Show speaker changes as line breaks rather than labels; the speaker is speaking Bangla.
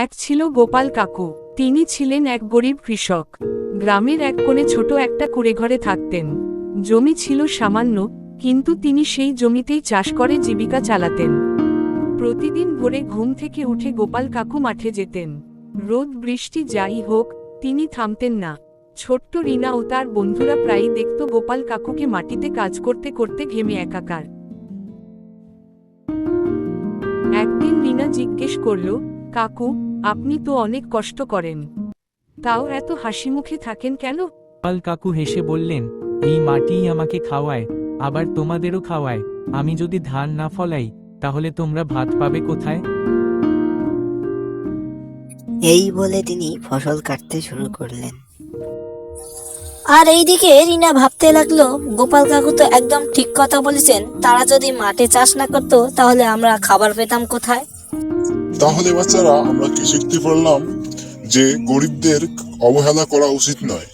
এক ছিল গোপাল কাকু। তিনি ছিলেন এক গরিব কৃষক। গ্রামের এক কোণে ছোট একটা কুঁড়েঘরে থাকতেন। জমি ছিল সামান্য, কিন্তু তিনি সেই জমিতেই চাষ করে জীবিকা চালাতেন। প্রতিদিন ভোরে ঘুম থেকে উঠে গোপাল কাকু মাঠে যেতেন। রোদ বৃষ্টি যাই হোক, তিনি থামতেন না। ছোট্ট রিনা ও তার বন্ধুরা প্রায়ই দেখত গোপাল কাকুকে মাটিতে কাজ করতে করতে ঘেমে একাকার। একদিন রিনা জিজ্ঞেস করল, কাকু, আপনি তো অনেক কষ্ট করেন, তাও এত হাসিমুখে থাকেন কেন?
গোপাল কাকু হেসে বললেন, এই মাটিই আমাকে খাওয়ায়, আবার তোমাদেরও খাওয়ায়। আমি যদি ধান না ফলাই, তাহলে তোমরা ভাত পাবে কোথায়?
এই বলে তিনি ফসল কাটতে শুরু করলেন।
আর এইদিকে রিনা ভাবতে লাগলো, গোপাল কাকু তো একদম ঠিক কথা বলেছেন। তারা যদি মাঠে চাষ না করতো, তাহলে আমরা খাবার পেতাম কোথায়?
তাহলে বাচ্চারা আমরা কি শিখতে পারলাম? যে গরিবদের অবহেলা করা উচিত নয়।